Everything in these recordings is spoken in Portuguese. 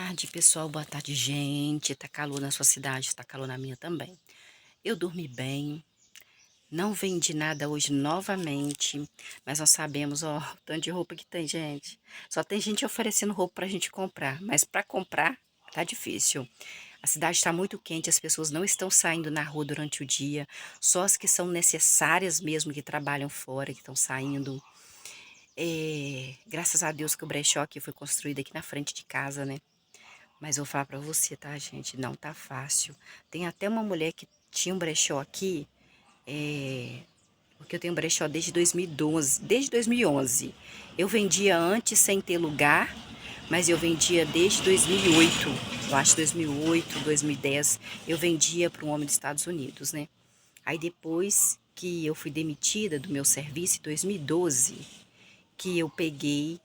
tarde, pessoal. Boa tarde, gente. Tá calor na sua cidade, tá calor na minha também. Eu dormi bem, não vendi nada hoje novamente, mas nós sabemos, ó, o tanto de roupa que tem, gente. Só tem gente oferecendo roupa pra gente comprar, mas pra comprar tá difícil. A cidade está muito quente, as pessoas não estão saindo na rua durante o dia, só as que são necessárias mesmo, que trabalham fora, que estão saindo. Graças a Deus que o brechó aqui foi construído aqui na frente de casa, né? Mas eu vou falar pra você, tá, gente? Não tá fácil. Tem até uma mulher que tinha um brechó aqui, porque eu tenho um brechó desde 2012, desde 2011. Eu vendia antes sem ter lugar, mas eu vendia desde 2008. Eu acho 2008, 2010, eu vendia para um homem dos Estados Unidos, né? Aí depois que eu fui demitida do meu serviço em 2012, que eu peguei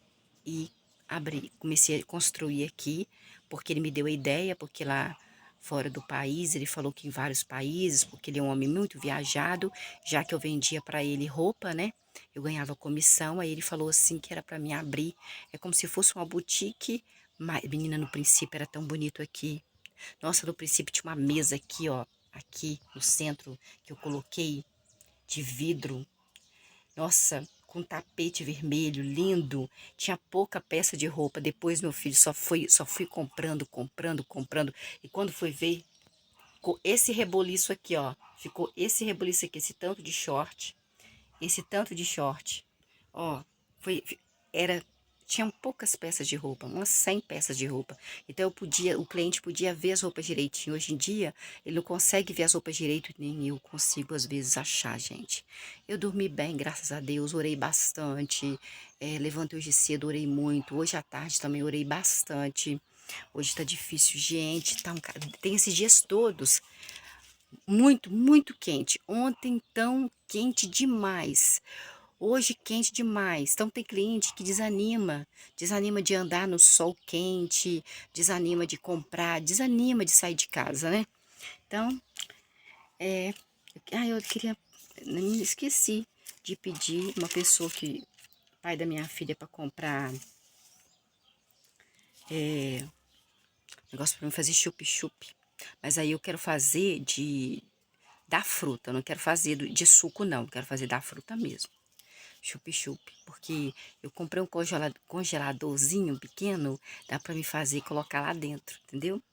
e abri, comecei a construir aqui, porque ele me deu a ideia, porque lá fora do país, ele falou que em vários países, porque ele é um homem muito viajado, já que eu vendia para ele roupa, né? Eu ganhava comissão, aí ele falou assim que era para mim abrir, é como se fosse uma boutique, mas, menina, no princípio era tão bonito aqui. Nossa, no princípio tinha uma mesa aqui, ó, aqui no centro, que eu coloquei de vidro. Nossa, com tapete vermelho, lindo. Tinha pouca peça de roupa. Depois, meu filho, só fui comprando, comprando, comprando. E quando foi ver, ficou esse reboliço aqui, ó. Ficou esse reboliço aqui, esse tanto de short. Esse tanto de short. Ó, foi, era, tinham poucas peças de roupa, umas 100 peças de roupa. Então o cliente podia ver as roupas direitinho. Hoje em dia, ele não consegue ver as roupas direito, nem eu consigo às vezes achar, gente. Eu dormi bem, graças a Deus, orei bastante. Levantei hoje cedo, orei muito. Hoje à tarde também orei bastante. Hoje tá difícil, gente. Tem esses dias todos muito, muito quente. Ontem tão quente demais. Hoje quente demais. Então tem cliente que desanima de andar no sol quente, desanima de comprar, desanima de sair de casa, né? Então, eu queria, me esqueci de pedir uma pessoa que, pai da minha filha, para comprar negócio para mim fazer chup-chup. Mas aí eu quero fazer da fruta, eu não quero fazer de suco não, eu quero fazer da fruta mesmo. Chup-chup, porque eu comprei um congeladorzinho pequeno, dá pra me fazer e colocar lá dentro, entendeu?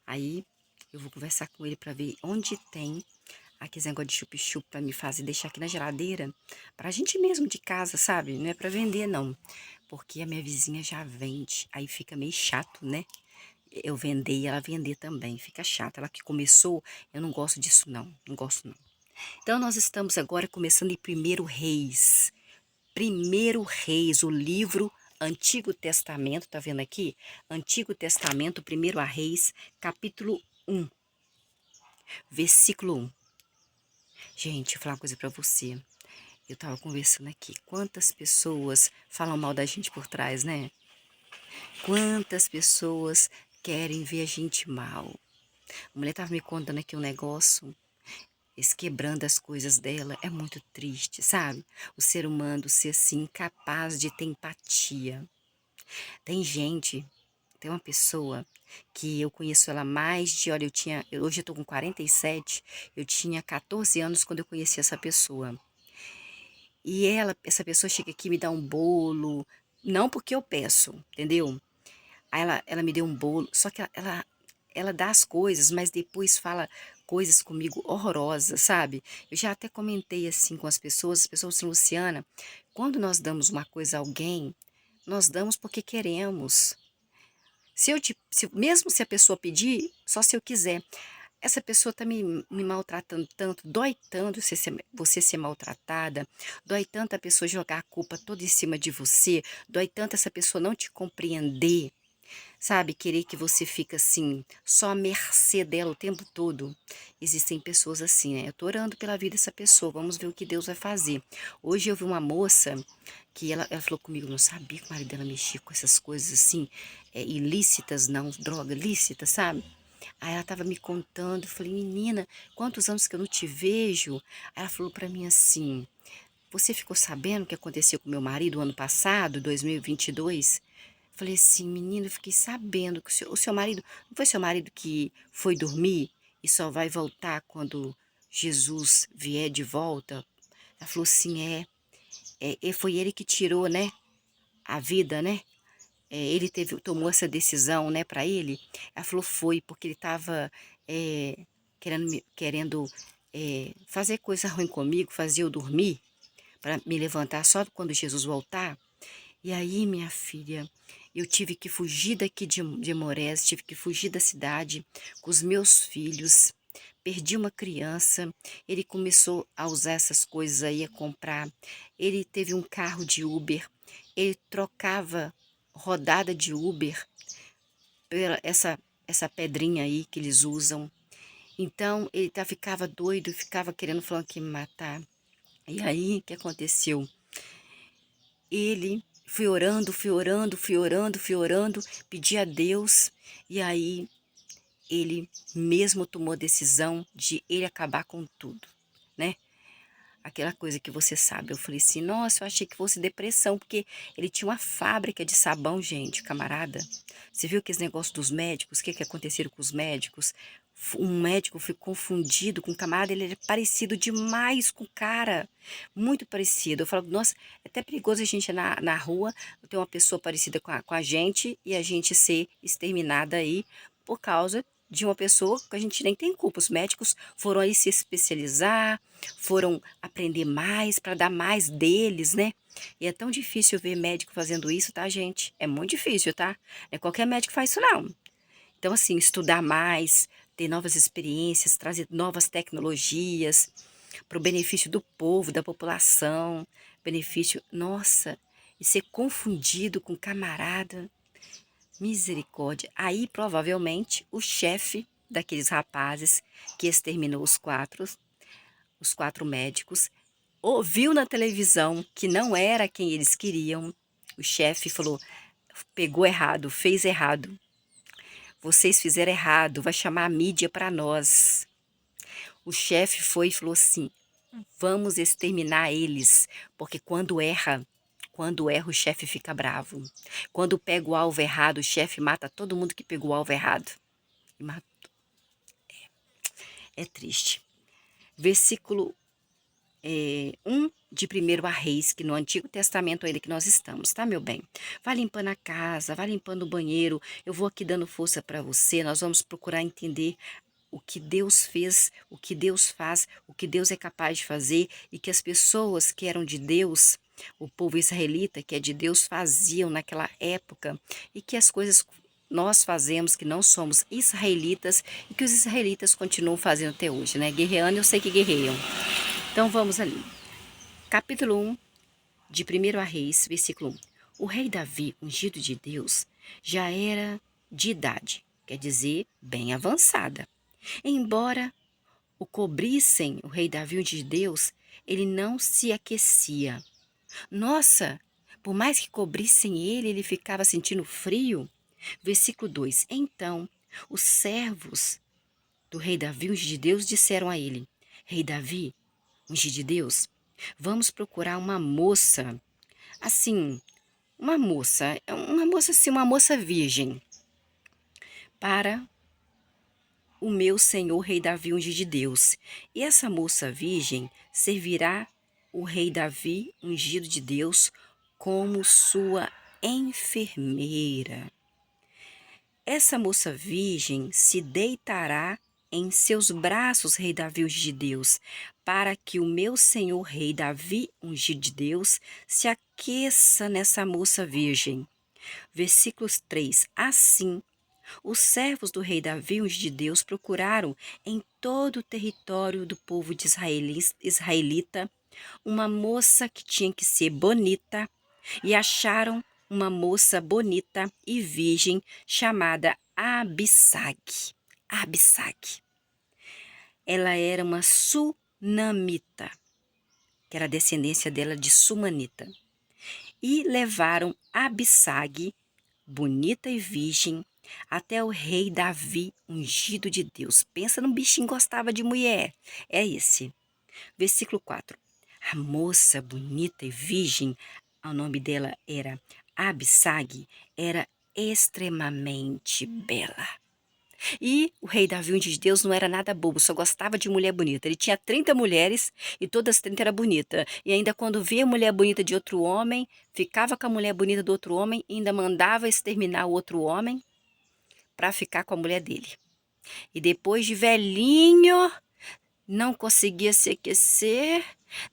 Aí eu vou conversar com ele pra ver onde tem aquele negócio de chup-chup pra me fazer, deixar aqui na geladeira, pra gente mesmo de casa, sabe? Não é pra vender, não, porque a minha vizinha já vende, aí fica meio chato, né? Eu vender e ela vender também, fica chato. Ela que começou, eu não gosto disso, não, não gosto, não. Então, nós estamos agora começando em Primeiro Reis. Primeiro Reis, o livro Antigo Testamento, tá vendo aqui? Antigo Testamento, Primeiro a Reis, capítulo 1, versículo 1. Gente, eu vou falar uma coisa pra você. Eu tava conversando aqui. Quantas pessoas falam mal da gente por trás, né? Quantas pessoas querem ver a gente mal. A mulher tava me contando aqui um negócio. Esse quebrando as coisas dela é muito triste, sabe? O ser humano ser assim, incapaz de ter empatia. Tem gente, tem uma pessoa que eu conheço ela mais de, olha, hoje eu tô com 47, eu tinha 14 anos quando eu conheci essa pessoa. E essa pessoa chega aqui e me dá um bolo, não porque eu peço, entendeu? Aí ela me deu um bolo, só que ela dá as coisas, mas depois fala coisas comigo horrorosas, sabe? Eu já até comentei assim com as pessoas assim, Luciana, quando nós damos uma coisa a alguém, nós damos porque queremos. Mesmo se a pessoa pedir, só se eu quiser. Essa pessoa está me maltratando tanto, dói tanto você ser maltratada, dói tanto a pessoa jogar a culpa toda em cima de você, dói tanto essa pessoa não te compreender, sabe? Querer que você fique assim, só à mercê dela o tempo todo. Existem pessoas assim, né? Eu tô orando pela vida dessa pessoa, vamos ver o que Deus vai fazer. Hoje eu vi uma moça que ela falou comigo, não sabia que o marido dela mexia com essas coisas assim, ilícitas, não, droga lícita, sabe? Aí ela tava me contando, eu falei, menina, quantos anos que eu não te vejo? Aí ela falou pra mim assim, você ficou sabendo o que aconteceu com meu marido ano passado, 2022? Falei assim, menino, eu fiquei sabendo que o seu marido, não foi seu marido que foi dormir e só vai voltar quando Jesus vier de volta? Ela falou assim, foi ele que tirou, né, a vida, né? Ele tomou essa decisão, né, para ele. Ela falou, foi, porque ele estava querendo fazer coisa ruim comigo, fazer eu dormir, para me levantar só quando Jesus voltar. E aí, minha filha, eu tive que fugir daqui de Morés, tive que fugir da cidade com os meus filhos. Perdi uma criança, ele começou a usar essas coisas aí, a comprar. Ele teve um carro de Uber, ele trocava rodada de Uber pela essa pedrinha aí que eles usam. Então, ele ficava doido, ficava querendo, falando que me matar. E aí, o que aconteceu? Ele fui orando, fui orando, fui orando, fui orando, pedi a Deus, e aí ele mesmo tomou a decisão de ele acabar com tudo, né? Aquela coisa que você sabe. Eu falei assim, nossa, eu achei que fosse depressão, porque ele tinha uma fábrica de sabão, gente, camarada. Você viu aqueles negócios dos médicos? O que aconteceram com os médicos? Um médico foi confundido com um camarada, ele era parecido demais com o cara, muito parecido. Eu falo, nossa, é até perigoso a gente ir na rua, ter uma pessoa parecida com a gente e a gente ser exterminada aí por causa de uma pessoa que a gente nem tem culpa. Os médicos foram aí se especializar, foram aprender mais para dar mais deles, né? E é tão difícil ver médico fazendo isso, tá, gente? É muito difícil, tá? Não é qualquer médico que faz isso, não. Então, assim, estudar mais, ter novas experiências, trazer novas tecnologias para o benefício do povo, da população, benefício, nossa, e ser confundido com camarada, misericórdia. Aí, provavelmente, o chefe daqueles rapazes que exterminou os quatro médicos, ouviu na televisão que não era quem eles queriam. O chefe falou, pegou errado, fez errado. Vocês fizeram errado, vai chamar a mídia para nós. O chefe foi e falou assim, vamos exterminar eles, porque quando erra o chefe fica bravo. Quando pega o alvo errado, o chefe mata todo mundo que pegou o alvo errado. E é triste. Versículo 1 de 1 a Reis, que no Antigo Testamento ainda que nós estamos, tá, meu bem? Vai limpando a casa, vai limpando o banheiro, eu vou aqui dando força para você, nós vamos procurar entender o que Deus fez, o que Deus faz, o que Deus é capaz de fazer e que as pessoas que eram de Deus, o povo israelita que é de Deus, faziam naquela época e que as coisas nós fazemos que não somos israelitas e que os israelitas continuam fazendo até hoje, né? Guerreando, eu sei que guerreiam. Então vamos ali. Capítulo 1 de 1 a Reis, versículo 1. O rei Davi, ungido de Deus, já era de idade, quer dizer, bem avançada. Embora o cobrissem, o rei Davi, ungido de Deus, ele não se aquecia. Nossa, por mais que cobrissem ele, ele ficava sentindo frio. Versículo 2. Então, os servos do rei Davi, ungido de Deus, disseram a ele, Rei Davi, ungido de Deus, vamos procurar uma moça, assim, uma moça assim, uma moça virgem, para o meu senhor rei Davi, ungido de Deus. E essa moça virgem servirá o rei Davi, ungido de Deus, como sua enfermeira. Essa moça virgem se deitará em seus braços, rei Davi, ungido de Deus, para que o meu senhor rei Davi, ungido de Deus, se aqueça nessa moça virgem. Versículos 3. Assim, os servos do rei Davi, ungido de Deus, procuraram em todo o território do povo de israelita uma moça que tinha que ser bonita e acharam uma moça bonita e virgem chamada Abissag. Abissag. Ela era uma sunamita, que era a descendência dela de Sumanita. E levaram Abissag, bonita e virgem, até o rei Davi, ungido de Deus. Pensa num bichinho que gostava de mulher. É esse. Versículo 4. A moça bonita e virgem, o nome dela era Abissag era extremamente bela. E o rei Davi, um de Deus, não era nada bobo, só gostava de mulher bonita. Ele tinha 30 mulheres e todas as 30 eram bonitas. E ainda quando via a mulher bonita de outro homem, ficava com a mulher bonita do outro homem e ainda mandava exterminar o outro homem para ficar com a mulher dele. E depois de velhinho, não conseguia se aquecer.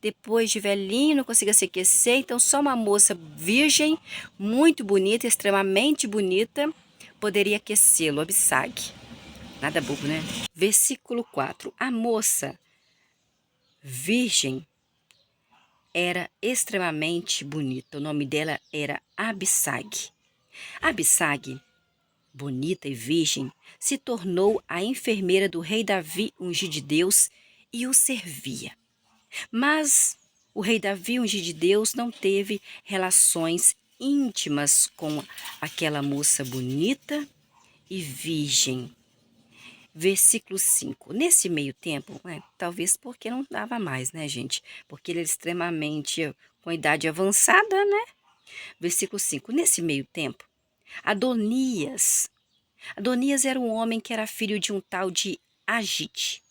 Depois de velhinho, não conseguia se aquecer. Então, só uma moça virgem, muito bonita, extremamente bonita, poderia aquecê-lo, Abissag. Nada bobo, né? Versículo 4. A moça virgem era extremamente bonita. O nome dela era Abissag. Abissag, bonita e virgem, se tornou a enfermeira do rei Davi, ungido de Deus, e o servia. Mas o rei Davi, ungido de Deus, não teve relações íntimas com aquela moça bonita e virgem. Versículo 5. Nesse meio tempo, talvez porque não dava mais, né, gente? Porque ele era extremamente com idade avançada, né? Versículo 5. Nesse meio tempo, Adonias era um homem que era filho de um tal de Agite.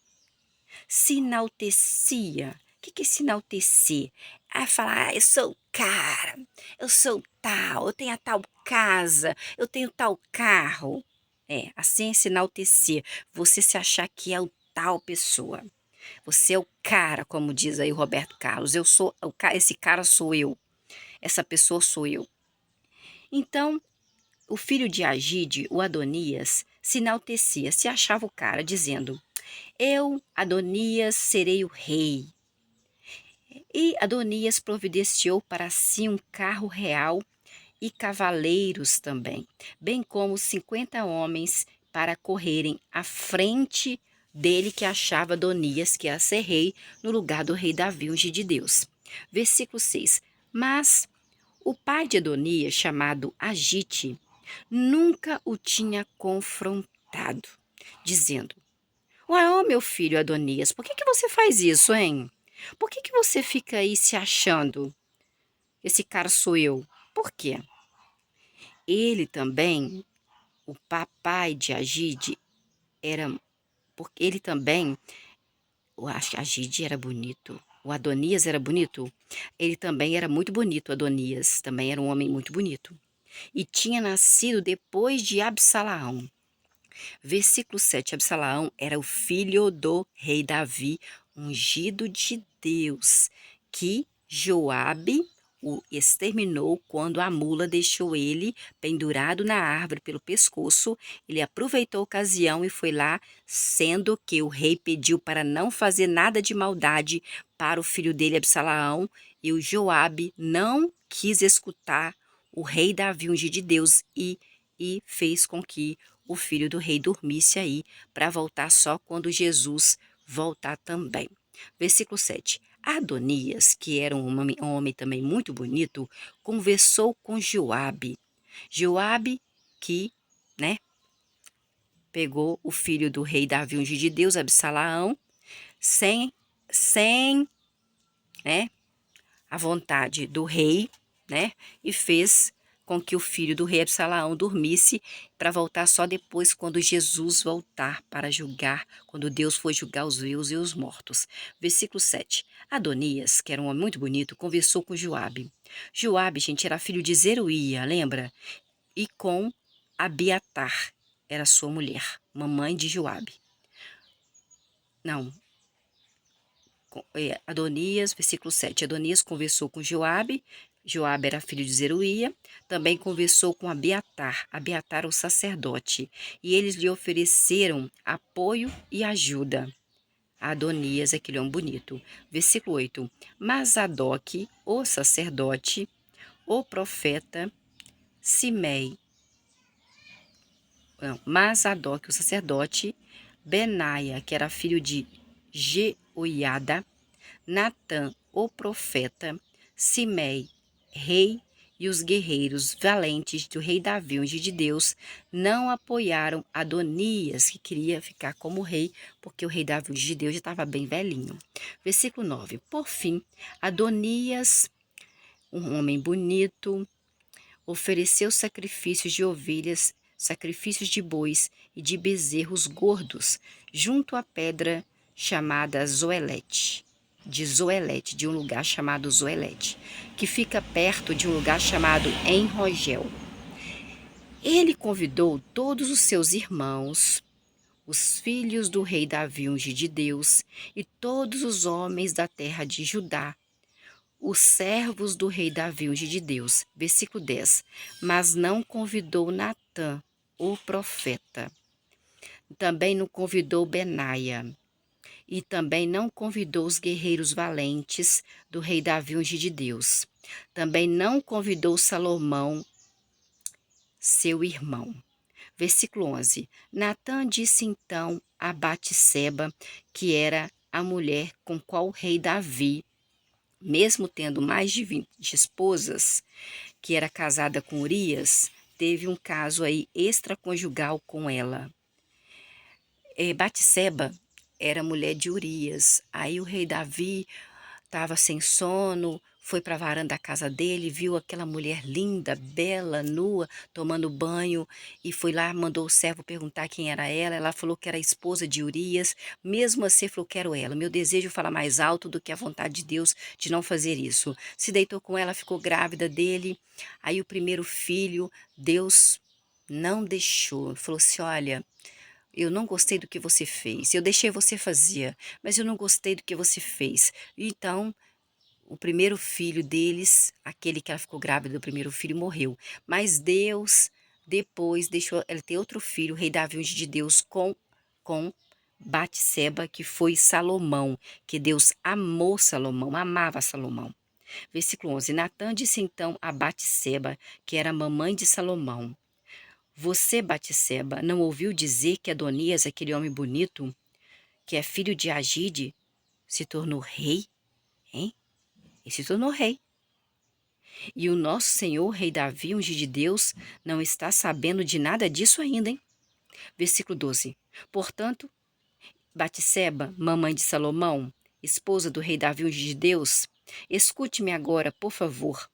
Se enaltecia. O que é se enaltecer? É falar, eu sou o cara, eu sou tal, eu tenho a tal casa, eu tenho tal carro. Assim se enaltecer. Você se achar que é o tal pessoa. Você é o cara, como diz aí o Roberto Carlos. Eu sou esse cara sou eu. Essa pessoa sou eu. Então, o filho de Agide, o Adonias, se enaltecia, se achava o cara, dizendo: eu, Adonias, serei o rei. E Adonias providenciou para si um carro real e cavaleiros também, bem como 50 homens para correrem à frente dele, que achava Adonias que ia ser rei no lugar do rei Davi, ungido de Deus. Versículo 6. Mas o pai de Adonias, chamado Agite, nunca o tinha confrontado, dizendo: ué, ô meu filho Adonias, por que você faz isso, hein? Por que você fica aí se achando? Esse cara sou eu. Por quê? Ele também, o papai de Agide, era. Porque ele também, eu acho que Agide era bonito. O Adonias era bonito? Ele também era muito bonito, Adonias. Também era um homem muito bonito. E tinha nascido depois de Absalaão. Versículo 7. Absalaão era o filho do rei Davi, ungido de Deus, que Joabe o exterminou quando a mula deixou ele pendurado na árvore pelo pescoço. Ele aproveitou a ocasião e foi lá, sendo que o rei pediu para não fazer nada de maldade para o filho dele, Absalaão, e o Joabe não quis escutar o rei Davi, ungido de Deus, e fez com que o filho do rei dormisse aí para voltar só quando Jesus voltar também. Versículo 7. Adonias, que era um homem também muito bonito, conversou com Joabe. Joabe que, né, pegou o filho do rei Davi, ungido de Deus, Absalaão, sem, né, a vontade do rei, né, e fez com que o filho do rei Absalaão dormisse para voltar só depois, quando Jesus voltar para julgar, quando Deus for julgar os vivos e os mortos. Versículo 7. Adonias, que era um homem muito bonito, conversou com Joabe. Joabe, gente, era filho de Zeruía, lembra? E com Abiatar, era sua mulher, mamãe de Joabe. Não, Adonias, versículo 7. Adonias conversou com Joabe. Joabe era filho de Zeruía. Também conversou com Abiatar, Abiatar o sacerdote. E eles lhe ofereceram apoio e ajuda. Adonias, aquele homem bonito. Versículo 8. Mas Zadok, o sacerdote, o profeta, Simei. Não, mas Zadok, o sacerdote, Benaia, que era filho de Jeoiada, Natã, o profeta, Simei, rei, e os guerreiros valentes do rei Davi, ungido de Deus, não apoiaram Adonias, que queria ficar como rei, porque o rei Davi, ungido de Deus, já estava bem velhinho. Versículo 9. Por fim, Adonias, um homem bonito, ofereceu sacrifícios de ovelhas, sacrifícios de bois e de bezerros gordos, junto à pedra chamada Zoelete, de um lugar chamado Zoelete, que fica perto de um lugar chamado Enrogel. Ele convidou todos os seus irmãos, os filhos do rei Davi, ungido de Deus, e todos os homens da terra de Judá, os servos do rei Davi, ungido de Deus. Versículo 10. Mas não convidou Natã, o profeta. Também não convidou Benaia. E também não convidou os guerreiros valentes do rei Davi, ungido de Deus. Também não convidou Salomão, seu irmão. Versículo 11. Natã disse então a Batseba, que era a mulher com qual o rei Davi, mesmo tendo mais de 20 esposas, que era casada com Urias, teve um caso aí extraconjugal com ela. Batseba era mulher de Urias. Aí o rei Davi estava sem sono, foi para a varanda da casa dele, viu aquela mulher linda, bela, nua, tomando banho, e foi lá, mandou o servo perguntar quem era ela. Ela falou que era a esposa de Urias. Mesmo assim, falou: quero ela. Meu desejo fala mais alto do que a vontade de Deus de não fazer isso. Se deitou com ela, ficou grávida dele. Aí o primeiro filho, Deus não deixou. Falou assim: olha, eu não gostei do que você fez. Eu deixei você fazer, mas eu não gostei do que você fez. Então, o primeiro filho deles, aquele que ela ficou grávida do primeiro filho, morreu. Mas Deus depois deixou ela ter outro filho, o rei Davi, ungido de Deus, com Batseba, que foi Salomão, que Deus amou Salomão, amava Salomão. Versículo 11. Natã disse então a Batseba, que era a mamãe de Salomão: você, Batseba, não ouviu dizer que Adonias, aquele homem bonito, que é filho de Agide, se tornou rei? Hein? Ele se tornou rei. E o nosso Senhor, rei Davi, ungido de Deus, não está sabendo de nada disso ainda, hein? Versículo 12. Portanto, Batseba, mamãe de Salomão, esposa do rei Davi, ungido de Deus, escute-me agora, por favor.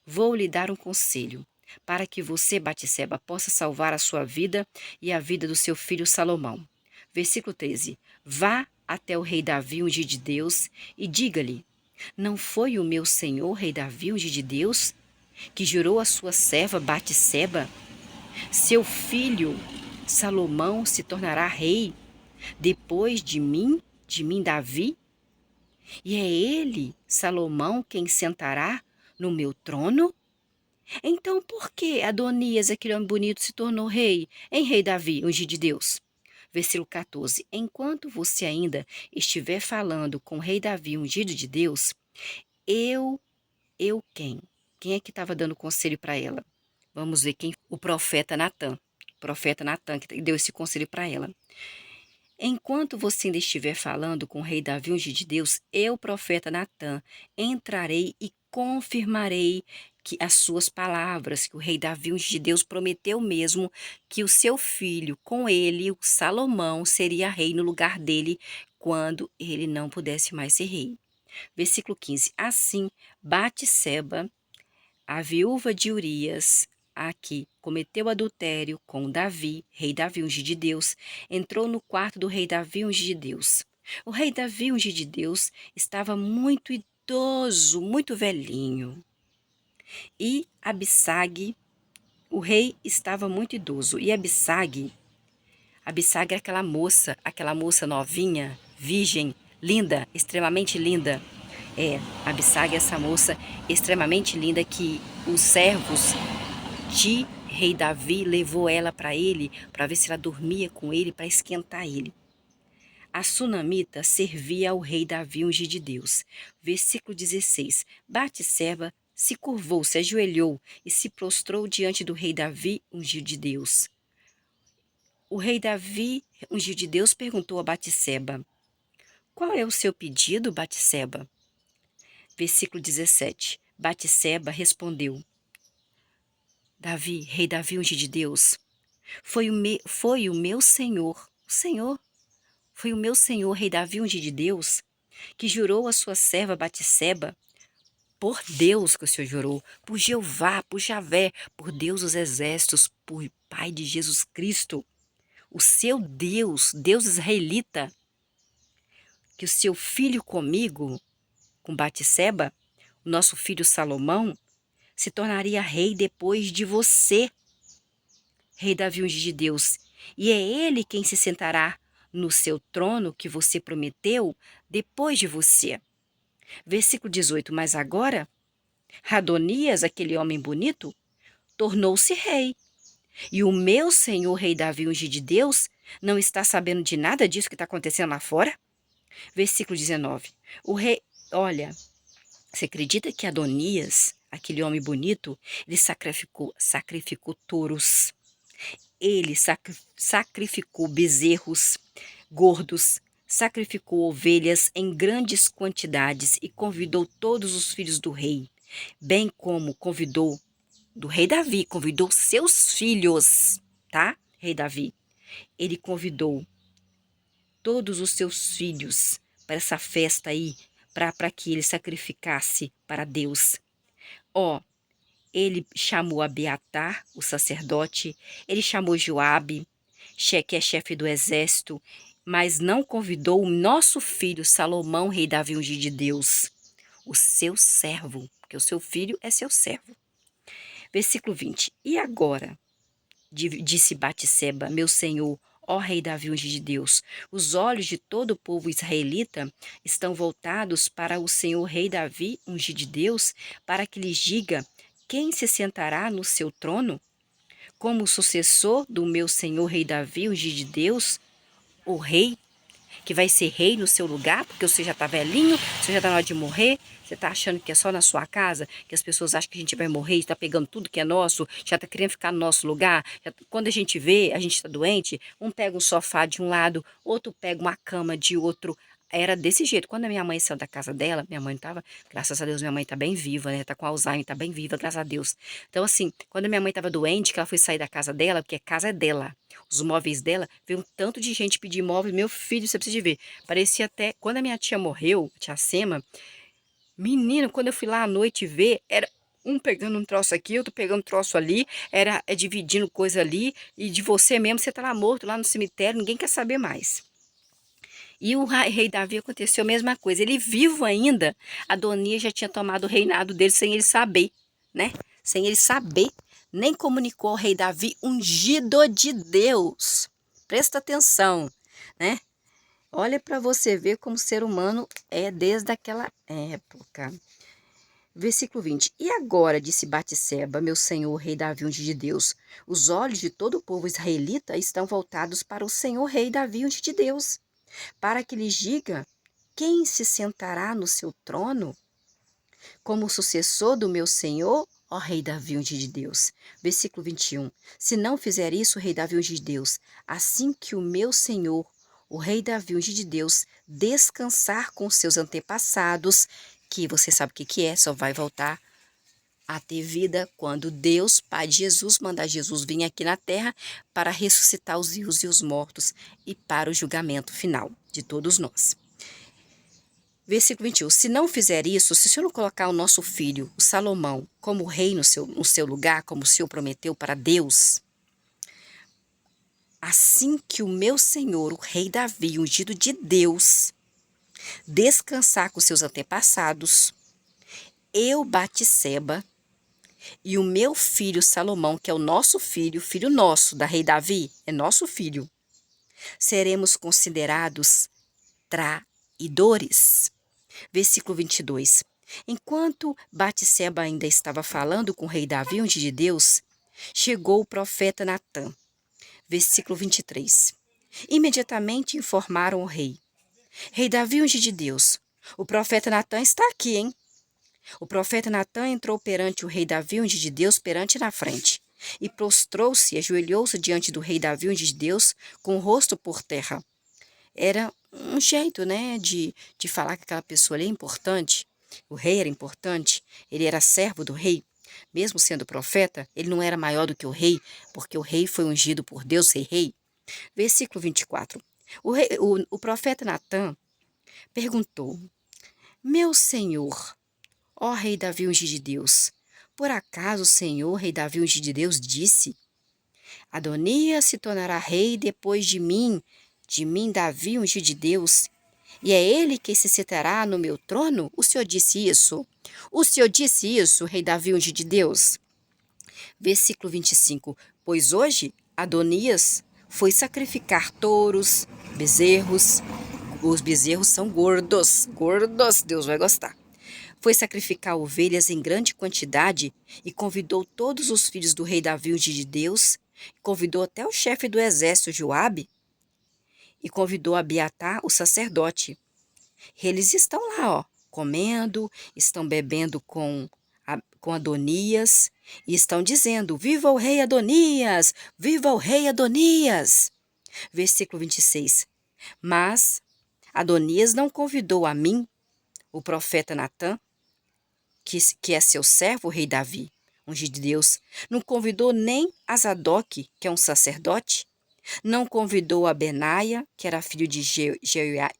Vou lhe dar um conselho, para que você, Batseba, possa salvar a sua vida e a vida do seu filho Salomão. Versículo 13. Vá até o rei Davi, ungido de Deus, e diga-lhe: não foi o meu senhor, rei Davi, ungido de Deus, que jurou a sua serva Batseba: seu filho Salomão se tornará rei depois de mim, Davi? E é ele, Salomão, quem sentará no meu trono? Então por que Adonias, aquele homem bonito, se tornou rei, em rei Davi, ungido de Deus? Versículo 14. Enquanto você ainda estiver falando com o rei Davi, ungido de Deus, eu quem? Quem é que estava dando conselho para ela? Vamos ver quem? O profeta Natã. O profeta Natã que deu esse conselho para ela. Enquanto você ainda estiver falando com o rei Davi, ungido de Deus, eu, profeta Natã, entrarei e confirmarei que as suas palavras, que o rei Davi, ungido de Deus, prometeu mesmo que o seu filho, com ele, o Salomão, seria rei no lugar dele quando ele não pudesse mais ser rei. Versículo 15. Assim, Batseba, a viúva de Urias, a que cometeu adultério com Davi, rei Davi, ungido de Deus, entrou no quarto do rei Davi, ungido de Deus. O rei Davi, ungido de Deus, estava muito idoso, muito velhinho. E Abissag, o rei estava muito idoso. E Abissag é aquela moça novinha, virgem, linda, extremamente linda. Abissag é essa moça extremamente linda que os servos de rei Davi levou ela para ele, para ver se ela dormia com ele, para esquentar ele. A sunamita servia ao rei Davi, ungido de Deus. Versículo 16. Batseba se curvou, se ajoelhou e se prostrou diante do rei Davi, ungido de Deus. O rei Davi, ungido de Deus, perguntou a Batseba: qual é o seu pedido, Batseba? Versículo 17. Batseba respondeu: Davi, rei Davi, ungido de Deus, foi o meu senhor, foi o meu senhor, rei Davi, ungido de Deus, que jurou a sua serva Batseba por Deus que o Senhor jurou, por Jeová, por Javé, por Deus dos exércitos, por Pai de Jesus Cristo, o seu Deus, Deus israelita, que o seu filho comigo, com Batseba, o nosso filho Salomão, se tornaria rei depois de você, rei Davi, ungido de Deus. E é ele quem se sentará no seu trono que você prometeu depois de você. Versículo 18, mas agora, Adonias, aquele homem bonito, tornou-se rei. E o meu senhor rei Davi, ungido de Deus, não está sabendo de nada disso que está acontecendo lá fora? Versículo 19, o rei, olha, você acredita que Adonias, aquele homem bonito, ele sacrificou touros, ele sacrificou bezerros gordos, sacrificou ovelhas em grandes quantidades e convidou todos os filhos do rei, bem como convidou do rei Davi, convidou seus filhos, tá? Rei Davi, ele convidou todos os seus filhos para essa festa aí, para que ele sacrificasse para Deus. Ó, ele chamou Abiatar, o sacerdote, ele chamou Joabe, que é chefe do exército, mas não convidou o nosso filho Salomão, rei Davi, ungido de Deus, o seu servo, porque o seu filho é seu servo. Versículo 20, e agora, disse Batseba, meu senhor, ó rei Davi, ungido de Deus, os olhos de todo o povo israelita estão voltados para o senhor rei Davi, ungido de Deus, para que lhes diga quem se sentará no seu trono? Como sucessor do meu senhor rei Davi, ungido de Deus, o rei que vai ser rei no seu lugar, porque você já está velhinho, você já está na hora de morrer, você está achando que é só na sua casa, que as pessoas acham que a gente vai morrer, está pegando tudo que é nosso, já está querendo ficar no nosso lugar. Quando a gente vê, a gente está doente, um pega um sofá de um lado, outro pega uma cama de outro. Era desse jeito. Quando a minha mãe saiu da casa dela, minha mãe estava, graças a Deus, minha mãe está bem viva, né? Está com Alzheimer, está bem viva, graças a Deus. Então, assim, quando a minha mãe estava doente, que ela foi sair da casa dela, porque a casa é dela, os móveis dela, veio um tanto de gente pedir móveis. Meu filho, você precisa de ver. Parecia até, quando a minha tia morreu, a tia Sema, menino, quando eu fui lá à noite ver, era um pegando um troço aqui, outro pegando um troço ali, dividindo coisa ali, e de você mesmo, você tá lá morto, lá no cemitério, ninguém quer saber mais. E o rei Davi aconteceu a mesma coisa. Ele vivo ainda, Adonias já tinha tomado o reinado dele sem ele saber, né? Sem ele saber, nem comunicou ao rei Davi, ungido de Deus. Presta atenção, né? Olha para você ver como o ser humano é desde aquela época. Versículo 20. E agora, disse Batseba, meu senhor, rei Davi, ungido de Deus, os olhos de todo o povo israelita estão voltados para o senhor, rei Davi, ungido de Deus, para que lhes diga quem se sentará no seu trono como sucessor do meu senhor, ó rei Davi, ungido de Deus. Versículo 21. Se não fizer isso, rei Davi, ungido de Deus, assim que o meu senhor, o rei Davi, ungido de Deus, descansar com seus antepassados, que você sabe o que é, só vai voltar a ter vida quando Deus, Pai de Jesus, mandar Jesus vir aqui na terra para ressuscitar os vivos e os mortos e para o julgamento final de todos nós. Versículo 21. Se não fizer isso, se o Senhor não colocar o nosso filho, o Salomão, como rei no seu lugar, como o Senhor prometeu para Deus, assim que o meu Senhor, o rei Davi, ungido de Deus, descansar com seus antepassados, eu, Batseba, e o meu filho Salomão, que é o nosso filho, filho nosso, da rei Davi, é nosso filho, seremos considerados traidores. Versículo 22. Enquanto Batseba ainda estava falando com o rei Davi, ungido de Deus, chegou o profeta Natã. Versículo 23. Imediatamente informaram o rei. Rei Davi, ungido de Deus, o profeta Natã está aqui, hein? O profeta Natã entrou perante o rei Davi, ungido de Deus, perante na frente, e prostrou-se e ajoelhou-se diante do rei Davi, ungido de Deus, com o rosto por terra. Era um jeito, né, de falar que aquela pessoa ali é importante. O rei era importante, ele era servo do rei. Mesmo sendo profeta, ele não era maior do que o rei, porque o rei foi ungido por Deus ser rei. Versículo 24. O profeta Natã perguntou, meu senhor, ó rei Davi, ungido de Deus. Por acaso o Senhor, rei Davi, ungido de Deus, disse: Adonias se tornará rei depois de mim, Davi, ungido de Deus, e é ele que se sentará no meu trono? O Senhor disse isso? O Senhor disse isso, rei Davi, ungido de Deus? Versículo 25. Pois hoje Adonias foi sacrificar touros, bezerros. Os bezerros são gordos, gordos, Deus vai gostar. Foi sacrificar ovelhas em grande quantidade e convidou todos os filhos do rei Davi, ungido de Deus, convidou até o chefe do exército, Joabe, e convidou Abiatar, o sacerdote. Eles estão lá, ó, comendo, estão bebendo com Adonias e estão dizendo: Viva o rei Adonias! Viva o rei Adonias! Versículo 26. Mas Adonias não convidou a mim, o profeta Natã, que é seu servo, o rei Davi, ungido de Deus, não convidou nem a Zadok, que é um sacerdote, não convidou a Benaia, que era filho de Jeoiada,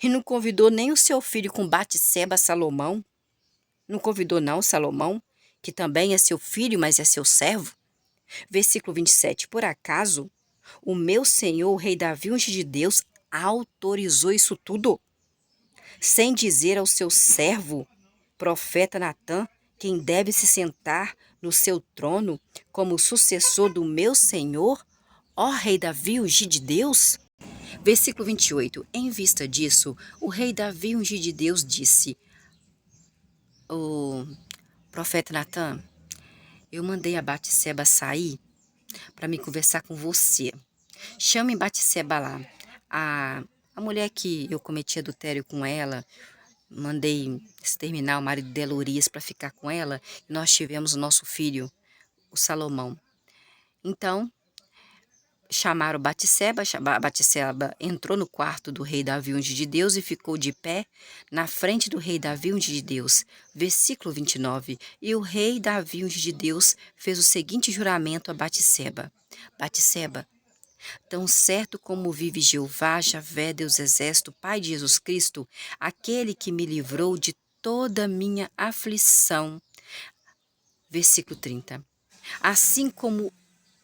e não convidou nem o seu filho com Batseba, Salomão. Não convidou não Salomão, que também é seu filho, mas é seu servo. Versículo 27. Por acaso o meu senhor, o rei Davi, ungido de Deus, autorizou isso tudo, sem dizer ao seu servo, profeta Natã, quem deve se sentar no seu trono como sucessor do meu senhor, ó rei Davi, ungido de Deus? Versículo 28. Em vista disso, o rei Davi, ungido de Deus, disse: O profeta Natã, eu mandei a Batseba sair para me conversar com você. Chame Batseba lá. A mulher que eu cometi adultério com ela, mandei exterminar o marido dela, Urias, para ficar com ela, e nós tivemos o nosso filho, o Salomão. Então, chamaram Batseba. Batseba entrou no quarto do rei Davi, ungido de Deus, e ficou de pé na frente do rei Davi, ungido de Deus. Versículo 29. E o rei Davi, ungido de Deus, fez o seguinte juramento a Batseba: Batseba, tão certo como vive Jeová, Javé, Deus Exército, Pai de Jesus Cristo, aquele que me livrou de toda a minha aflição. Versículo 30. Assim como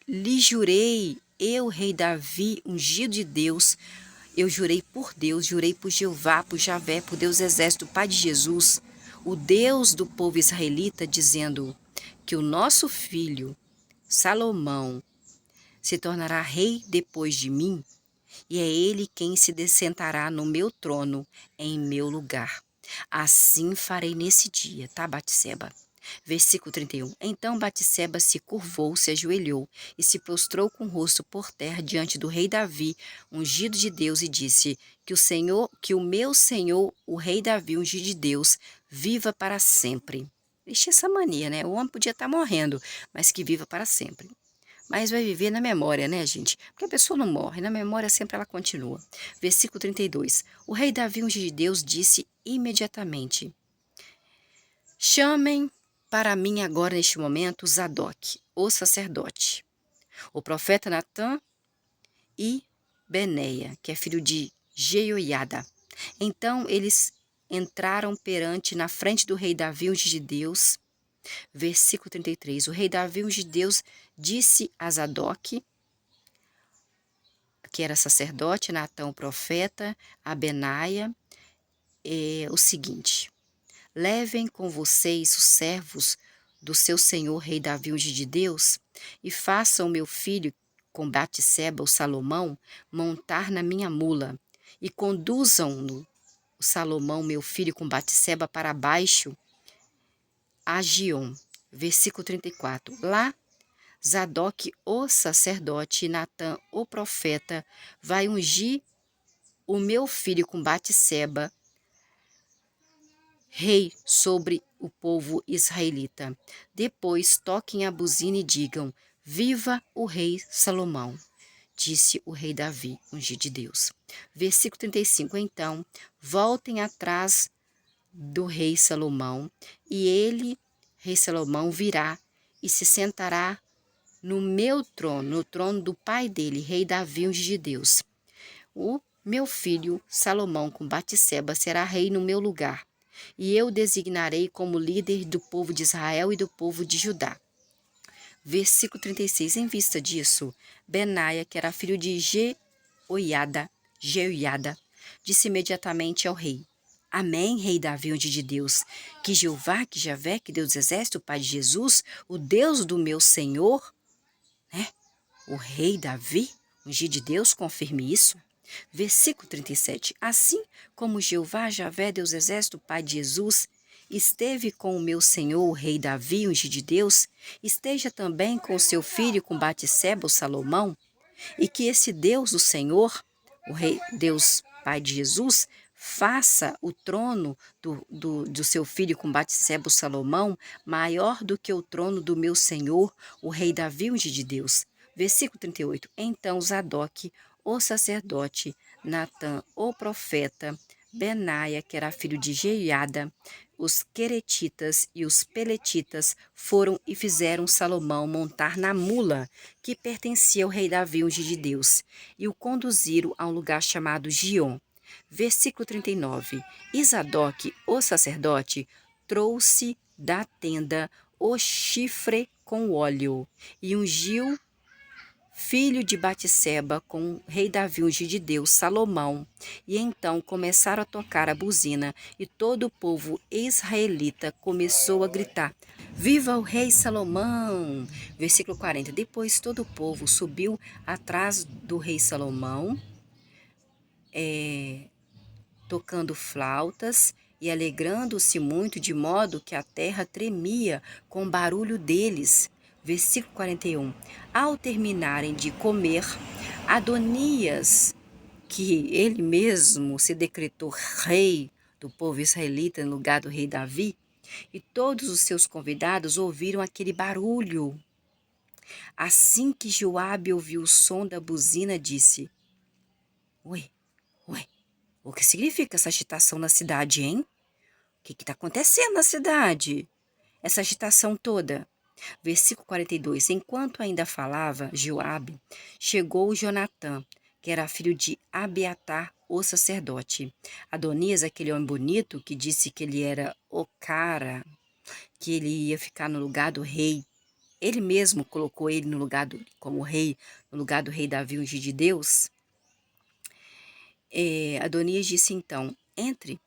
lhe jurei, eu, rei Davi, ungido de Deus, eu jurei por Deus, jurei por Jeová, por Javé, por Deus Exército, Pai de Jesus, o Deus do povo israelita, dizendo que o nosso filho, Salomão, se tornará rei depois de mim, e é ele quem se dessentará no meu trono, em meu lugar. Assim farei nesse dia, tá, Batseba? Versículo 31. Então Batseba se curvou, se ajoelhou e se prostrou com o rosto por terra diante do rei Davi, ungido de Deus, e disse: que o meu senhor, o rei Davi, ungido de Deus, viva para sempre. Deixa essa mania, né? O homem podia estar morrendo, mas que viva para sempre. Mas vai viver na memória, né, gente? Porque a pessoa não morre, na memória sempre ela continua. Versículo 32. O rei Davi, ungido de Deus, disse imediatamente: Chamem para mim agora, neste momento, Zadok, o sacerdote, o profeta Natã e Beneia, que é filho de Jeoiada. Então eles entraram perante na frente do rei Davi, ungido de Deus. Versículo 33. O rei Davi, ungido de Deus, disse a Zadok, que era sacerdote, Natã, o profeta, a Benaia, o seguinte: levem com vocês os servos do seu senhor, rei Davi, ungido de Deus, e façam meu filho, com Batseba, o Salomão, montar na minha mula, e conduzam-no, o Salomão, meu filho, com Batseba, para baixo a Gion. Versículo 34. Lá, Zadok, o sacerdote, e Natã, o profeta, vai ungir o meu filho com Batseba, rei sobre o povo israelita. Depois toquem a buzina e digam: Viva o rei Salomão, disse o rei Davi, ungido de Deus. Versículo 35. Então, voltem atrás do rei Salomão, e ele, rei Salomão, virá e se sentará no meu trono, no trono do pai dele, rei Davi, ungido de Deus. O meu filho Salomão com Batseba será rei no meu lugar, e eu o designarei como líder do povo de Israel e do povo de Judá. Versículo 36. Em vista disso, Benaia, que era filho de Jeoiada, disse imediatamente ao rei: Amém, rei Davi, ungido de Deus, que Jeová, que Javé, que Deus do exército, o Pai de Jesus, o Deus do meu Senhor, né? O rei Davi, ungido de Deus, confirme isso. Versículo 37. Assim como Jeová, Javé, Deus do exército, o Pai de Jesus, esteve com o meu senhor, o rei Davi, ungido de Deus, esteja também com o seu filho, com Batseba, o Salomão, e que esse Deus, o Senhor, o rei Deus, Pai de Jesus, faça o trono do seu filho com Batseba, o Salomão, maior do que o trono do meu senhor, o rei Davi, ungido de Deus. Versículo 38. Então Zadok, o sacerdote, Natã, o profeta, Benaia, que era filho de Jeoiada, os queretitas e os peletitas foram e fizeram Salomão montar na mula que pertencia ao rei Davi, ungido de Deus, e o conduziram a um lugar chamado Gion. Versículo 39. E Zadok, o sacerdote, trouxe da tenda o chifre com óleo e ungiu filho de Batseba, com o rei Davi, ungido de Deus, Salomão. E então começaram a tocar a buzina, e todo o povo israelita começou a gritar: Viva o rei Salomão! Versículo 40. Depois todo o povo subiu atrás do rei Salomão, tocando flautas e alegrando-se muito, de modo que a terra tremia com o barulho deles. Versículo 41. Ao terminarem de comer, Adonias, que ele mesmo se decretou rei do povo israelita no lugar do rei Davi, e todos os seus convidados ouviram aquele barulho. Assim que Joabe ouviu o som da buzina, disse: Ué, ué, o que significa essa agitação na cidade, hein? O que está acontecendo na cidade? Essa agitação toda. Versículo 42. Enquanto ainda falava Joabe, chegou Jonatã, que era filho de Abiatar, o sacerdote. Adonias, aquele homem bonito que disse que ele era o cara, que ele ia ficar no lugar do rei. Ele mesmo colocou ele no lugar como rei, no lugar do rei Davi, ungido de Deus. Adonias disse então: Entre,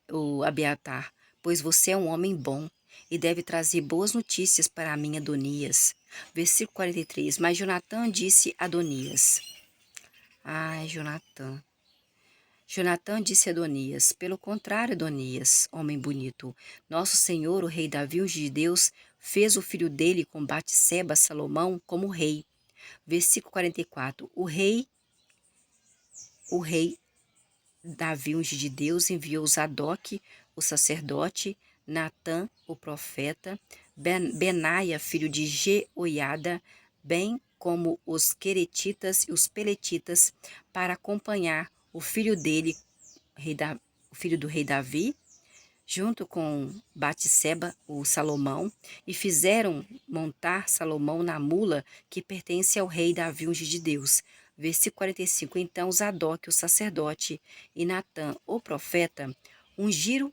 o Abiatar, pois você é um homem bom e deve trazer boas notícias para mim, Adonias. Versículo 43. Mas Jonatã disse a Adonias: Ai, Jonatã. Jonatã disse a Adonias: Pelo contrário, Adonias, homem bonito, nosso senhor, o rei Davi, ungido de Deus, fez o filho dele com Batseba, Salomão, como rei. Versículo 44. O rei Davi, ungido de Deus, enviou Zadok, o sacerdote, Natã, o profeta, Benaia, filho de Jeoiada, bem como os queretitas e os peletitas, para acompanhar o filho dele, o filho do rei Davi, junto com Batseba, o Salomão, e fizeram montar Salomão na mula que pertence ao rei Davi, ungido de Deus. Versículo 45. Então Zadok, o sacerdote, e Natã, o profeta, ungiram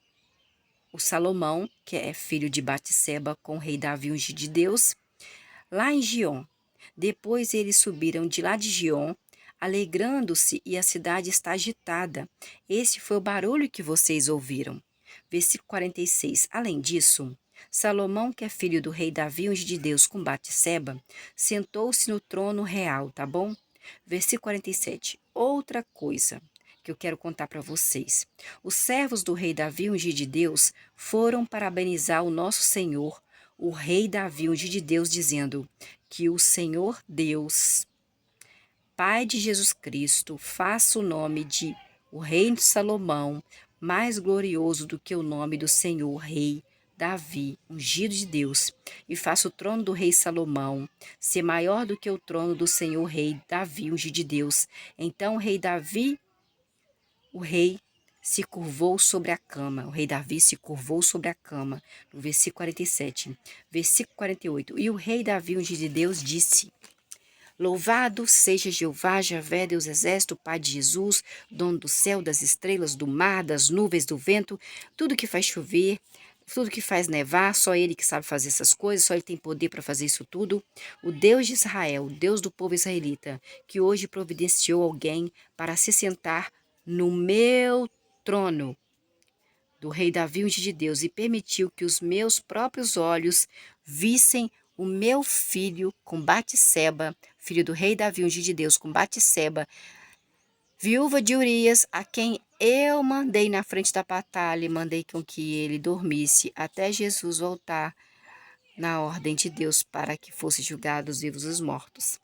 o Salomão, que é filho de Batseba, com o rei Davi, ungido de Deus, lá em Gion. Depois eles subiram de lá de Gion, alegrando-se, e a cidade está agitada. Esse foi o barulho que vocês ouviram. Versículo 46. Além disso, Salomão, que é filho do rei Davi, ungido de Deus, com Batseba, sentou-se no trono real, tá bom? Versículo 47. Outra coisa que eu quero contar para vocês. Os servos do rei Davi, ungido de Deus, foram parabenizar o nosso Senhor, o rei Davi, ungido de Deus, dizendo: Que o Senhor Deus, Pai de Jesus Cristo, faça o nome de o rei Salomão mais glorioso do que o nome do Senhor rei Davi, ungido de Deus, e faça o trono do rei Salomão ser maior do que o trono do Senhor rei Davi, ungido de Deus. Então o rei Davi, o rei se curvou sobre a cama. O rei Davi se curvou sobre a cama. No versículo 47. Versículo 48. E o rei Davi, ungido de Deus, disse: Louvado seja Jeová, Javé, Deus Exército, Pai de Jesus, dono do céu, das estrelas, do mar, das nuvens, do vento, tudo que faz chover, tudo que faz nevar, só Ele que sabe fazer essas coisas, só Ele tem poder para fazer isso tudo. O Deus de Israel, o Deus do povo israelita, que hoje providenciou alguém para se sentar no meu trono, do rei Davi, ungido de Deus, e permitiu que os meus próprios olhos vissem o meu filho com Batseba, filho do rei Davi, ungido de Deus, com Batseba, viúva de Urias, a quem eu mandei na frente da batalha, e mandei com que ele dormisse até Jesus voltar na ordem de Deus, para que fosse julgado os vivos e os mortos,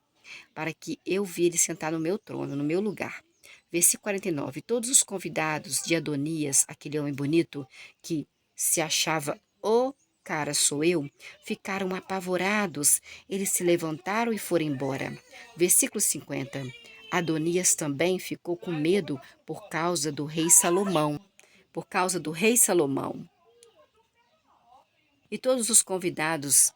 para que eu vi ele sentar no meu trono, no meu lugar. Versículo 49. Todos os convidados de Adonias, aquele homem bonito, que se achava o cara sou eu, ficaram apavorados. Eles se levantaram e foram embora. Versículo 50. Adonias também ficou com medo por causa do rei Salomão. Por causa do rei Salomão. E todos os convidados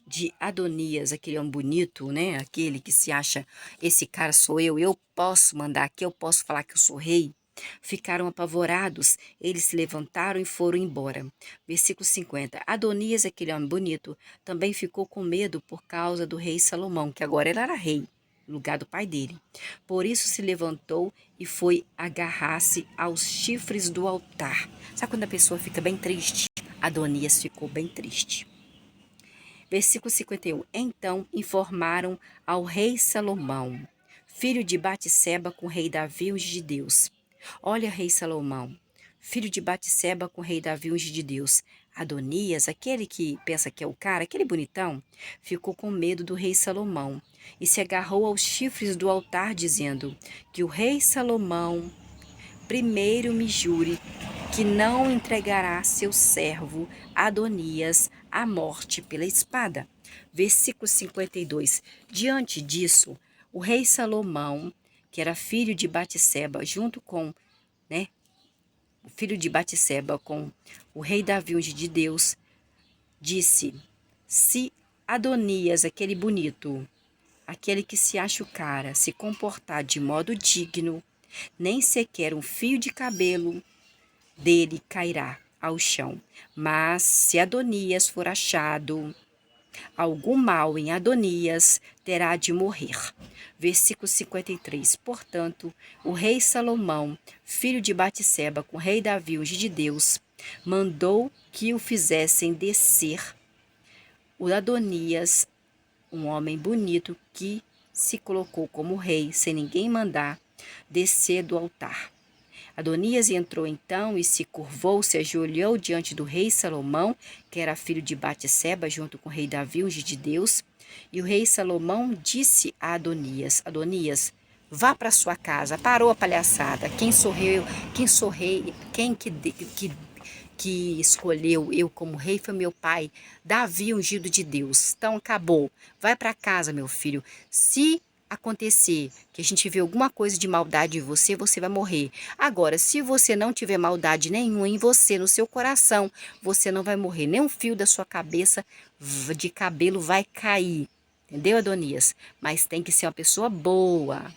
de Adonias, aquele homem bonito, né? Aquele que se acha, esse cara sou eu posso mandar aqui, eu posso falar que eu sou rei. Ficaram apavorados, eles se levantaram e foram embora. Versículo 50. Adonias, aquele homem bonito, também ficou com medo por causa do rei Salomão, que agora ele era rei, no lugar do pai dele. Por isso se levantou e foi agarrar-se aos chifres do altar. Sabe quando a pessoa fica bem triste? Adonias ficou bem triste. Versículo 51. Então informaram ao rei Salomão, filho de Batseba, com o rei Davi, ungido de Deus. Olha, rei Salomão, filho de Batseba, com o rei Davi, ungido de Deus. Adonias, aquele que pensa que é o cara, aquele bonitão, ficou com medo do rei Salomão e se agarrou aos chifres do altar, dizendo que o rei Salomão primeiro me jure que não entregará seu servo Adonias à morte pela espada. Versículo 52. Diante disso, o rei Salomão, que era filho de Batseba, junto com, o filho de Batseba com o rei Davi, ungido de Deus, disse: se Adonias, aquele bonito, aquele que se acha o cara, se comportar de modo digno, nem sequer um fio de cabelo dele cairá ao chão. Mas se Adonias for achado algum mal em Adonias, terá de morrer. Versículo 53. Portanto, o rei Salomão, filho de Batseba, com o rei Davi, ungido de Deus, mandou que o fizessem descer o Adonias, um homem bonito que se colocou como rei, sem ninguém mandar, descer do altar. Adonias entrou então e se curvou, se ajoelhou diante do rei Salomão, que era filho de Batseba, junto com o rei Davi, ungido de Deus. E o rei Salomão disse a Adonias: Adonias, vá para sua casa. Parou a palhaçada. Quem sou eu? Quem sou rei? Quem que escolheu eu como rei foi meu pai, Davi, ungido de Deus. Então acabou. Vai para casa, meu filho. Se acontecer que a gente vê alguma coisa de maldade em você, você vai morrer. Agora, se você não tiver maldade nenhuma em você, no seu coração, você não vai morrer. Nem um fio da sua cabeça de cabelo vai cair. Entendeu, Adonias? Mas tem que ser uma pessoa boa.